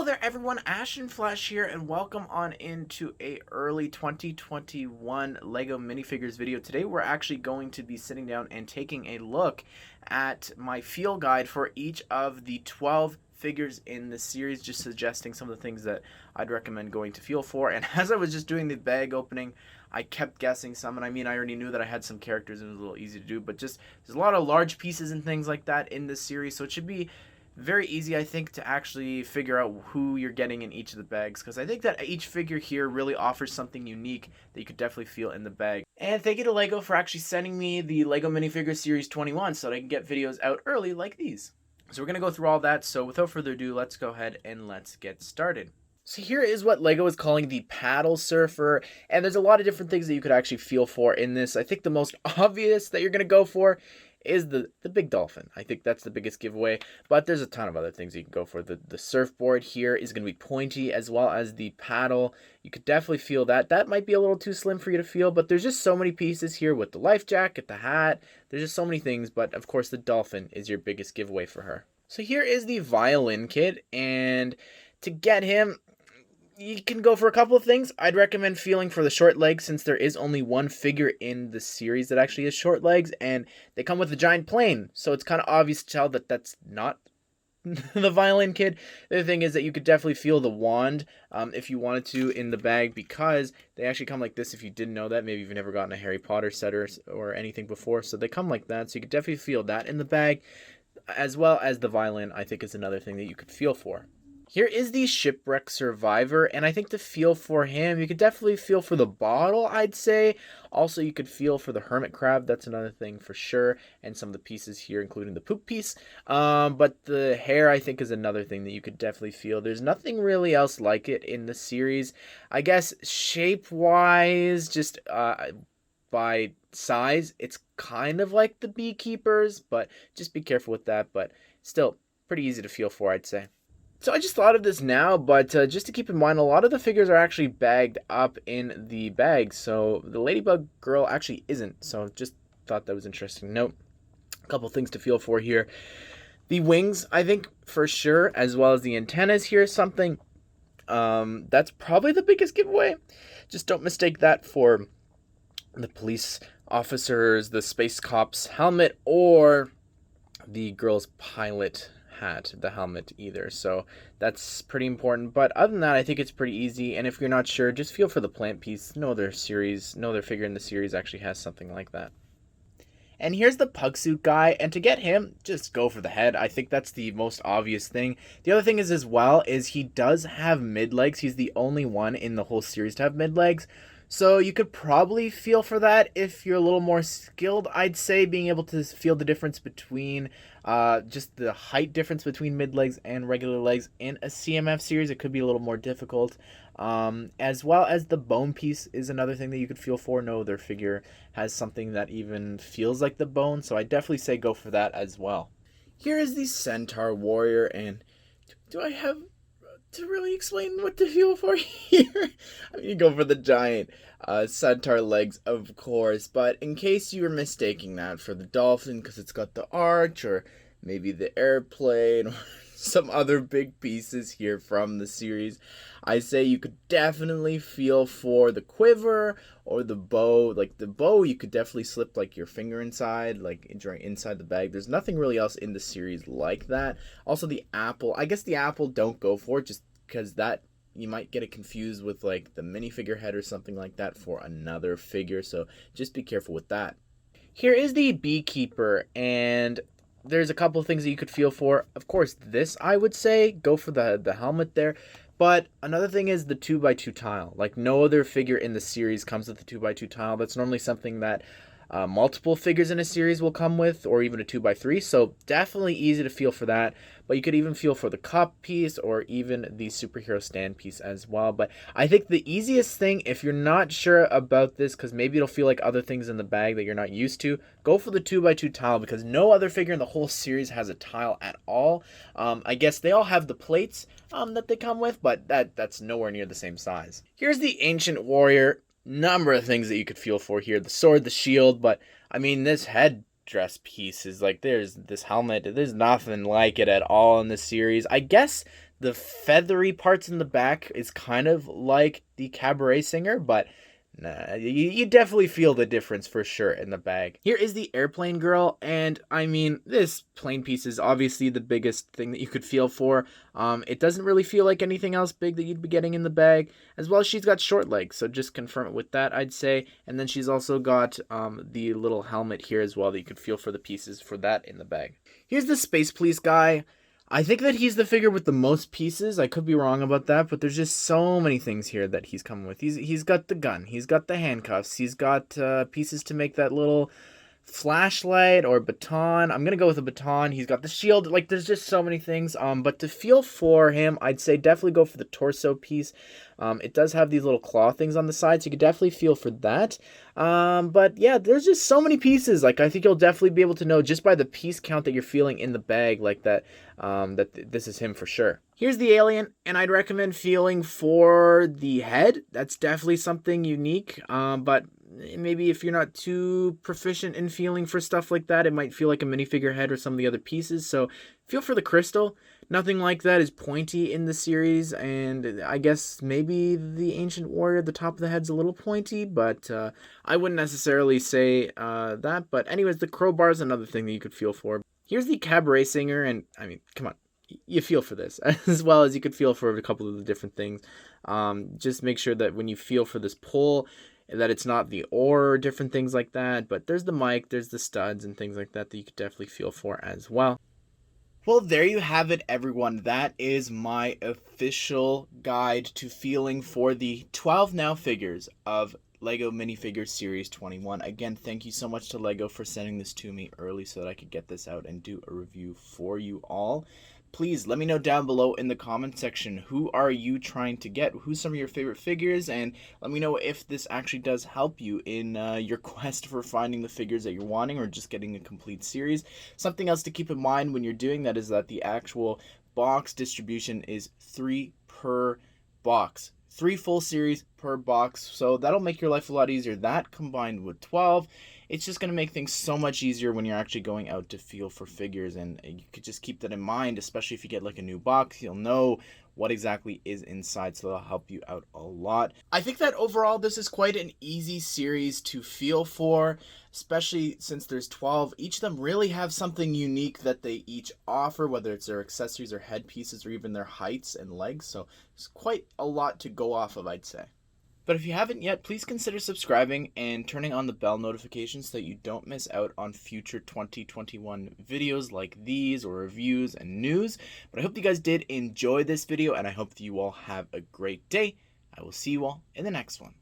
Hello there everyone, Ashnflash here, and welcome on into a early 2021 LEGO Minifigures video. Today we're actually going to be sitting down and taking a look at my feel guide for each of the 12 figures in the series, just suggesting some of the things that I'd recommend going to feel for. And as I was just doing the bag opening, I kept guessing some, and I mean I already knew that I had some characters and it was a little easy to do, but just there's a lot of large pieces and things like that in this series, so it should be very easy, I think, to actually figure out who you're getting in each of the bags, because I think that each figure here really offers something unique that you could definitely feel in the bag. And thank you to LEGO for actually sending me the LEGO Minifigures Series 21 so that I can get videos out early like these. So we're going to go through all that, so without further ado, let's go ahead and let's get started. So here is what LEGO is calling the paddle surfer, and there's a lot of different things that you could actually feel for in this. I think the most obvious that you're going to go for is the big dolphin. I think that's the biggest giveaway, but there's a ton of other things you can go for. The surfboard here is going to be pointy, as well as the paddle. You could definitely feel that. That might be a little too slim for you to feel, but there's just so many pieces here with the life jacket, the hat. There's just so many things, but of course the dolphin is your biggest giveaway for her. So here is the violin kid, and to get him, you can go for a couple of things. I'd recommend feeling for the short legs, since there is only one figure in the series that actually has short legs, and they come with a giant plane, so it's kind of obvious to tell that that's not the violin kid. The other thing is that you could definitely feel the wand if you wanted to in the bag, because they actually come like this. If you didn't know that, maybe you've never gotten a Harry Potter set or anything before, so they come like that, so you could definitely feel that in the bag, as well as the violin. I think is another thing that you could feel for. Here is the shipwreck survivor, and I think to feel for him, you could definitely feel for the bottle, I'd say. Also, you could feel for the hermit crab. That's another thing for sure, and some of the pieces here, including the poop piece. But the hair, I think, is another thing that you could definitely feel. There's nothing really else like it in the series. I guess shape-wise, just by size, it's kind of like the beekeepers, but just be careful with that. But still, pretty easy to feel for, I'd say. So I just thought of this now, but just to keep in mind, a lot of the figures are actually bagged up in the bag, so the Ladybug girl actually isn't, so just thought that was interesting. Note, a couple things to feel for here. The wings, I think, for sure, as well as the antennas here is something. That's probably the biggest giveaway. Just don't mistake that for the police officers, the space cop's helmet, or the girl's pilot hat, the helmet either. So that's pretty important, but other than that, I think it's pretty easy. And if you're not sure, just feel for the plant piece. No other figure in the series actually has something like that. And here's the pug suit guy, and to get him, just go for the head. I think that's the most obvious thing. The other thing is, as well, is he does have mid legs. He's the only one in the whole series to have mid legs, so you could probably feel for that if you're a little more skilled, I'd say, being able to feel the difference between just the height difference between mid legs and regular legs in a CMF series. It could be a little more difficult. As well as the bone piece is another thing that you could feel for. No other figure has something that even feels like the bone, so I definitely say go for that as well. Here is the Centaur Warrior, and do I have to really explain what to feel for here? I mean, you go for the giant centaur legs, of course, but in case you were mistaking that for the dolphin because it's got the arch, or maybe the airplane, or some other big pieces here from the series, I say you could definitely feel for the quiver or the bow. Like the bow, you could definitely slip like your finger inside, like inside the bag. There's nothing really else in the series like that. Also the apple, I guess the apple don't go for it, just because that you might get it confused with like the minifigure head or something like that for another figure, so just be careful with that. Here is the beekeeper, and there's a couple of things that you could feel for. Of course, this, I would say, go for the helmet there. But another thing is the 2x2 tile. Like, no other figure in the series comes with a 2x2 tile. That's normally something that multiple figures in a series will come with, or even a 2x3. So definitely easy to feel for that. But you could even feel for the cup piece, or even the superhero stand piece as well. But I think the easiest thing, if you're not sure about this, because maybe it'll feel like other things in the bag that you're not used to, go for the 2x2 tile, because no other figure in the whole series has a tile at all. I guess they all have the plates that they come with, but that's nowhere near the same size. Here's the Ancient Warrior. Number of things that you could feel for here. The sword, the shield, but I mean, this head dress piece is like, there's this helmet, there's nothing like it at all in this series. I guess The feathery parts in the back is kind of like the cabaret singer, but nah, you definitely feel the difference for sure in the bag. Here is the airplane girl, and I mean, this plane piece is obviously the biggest thing that you could feel for. It doesn't really feel like anything else big that you'd be getting in the bag, as well as she's got short legs, so just confirm it with that, I'd say. And then she's also got the little helmet here as well that you could feel for the pieces for that in the bag. Here's the Space Police guy. I think that he's the figure with the most pieces. I could be wrong about that, but there's just so many things here that he's coming with. He's got the gun, he's got the handcuffs, he's got pieces to make that little flashlight or baton. I'm gonna go with a baton. He's got the shield. Like, there's just so many things. But to feel for him, I'd say definitely go for the torso piece. It does have these little claw things on the side, so you could definitely feel for that. But yeah, there's just so many pieces. Like, I think you'll definitely be able to know just by the piece count that you're feeling in the bag, like that, this is him for sure. Here's the alien, and I'd recommend feeling for the head. That's definitely something unique. But maybe if you're not too proficient in feeling for stuff like that, it might feel like a minifigure head or some of the other pieces. So feel for the crystal. Nothing like that is pointy in the series, and I guess maybe the Ancient Warrior, the top of the head's a little pointy, but I wouldn't necessarily say that. But anyways, the crowbar is another thing that you could feel for. Here's the cabaret singer, and I mean, come on, you feel for this as well as you could feel for a couple of the different things. Just make sure that when you feel for this pull, that it's not the oar or different things like that, but there's the mic, there's the studs and things like that that you could definitely feel for as well. Well, there you have it, everyone. That is my official guide to feeling for the 12 now figures of LEGO Minifigures Series 21. Again, thank you so much to LEGO for sending this to me early so that I could get this out and do a review for you all. Please let me know down below in the comment section, who are you trying to get? Who's some of your favorite figures? And let me know if this actually does help you in your quest for finding the figures that you're wanting or just getting a complete series. Something else to keep in mind when you're doing that is that the actual box distribution is 3 per box. 3 full series per box, so that'll make your life a lot easier. That combined with 12, it's just going to make things so much easier when you're actually going out to feel for figures, and you could just keep that in mind, especially if you get like a new box. You'll know what exactly is inside, so that'll help you out a lot. I think that overall this is quite an easy series to feel for, especially since there's 12. Each of them really have something unique that they each offer, whether it's their accessories or headpieces or even their heights and legs, so it's quite a lot to go off of, I'd say. But if you haven't yet, please consider subscribing and turning on the bell notifications so that you don't miss out on future 2021 videos like these or reviews and news. But I hope you guys did enjoy this video, and I hope that you all have a great day. I will see you all in the next one.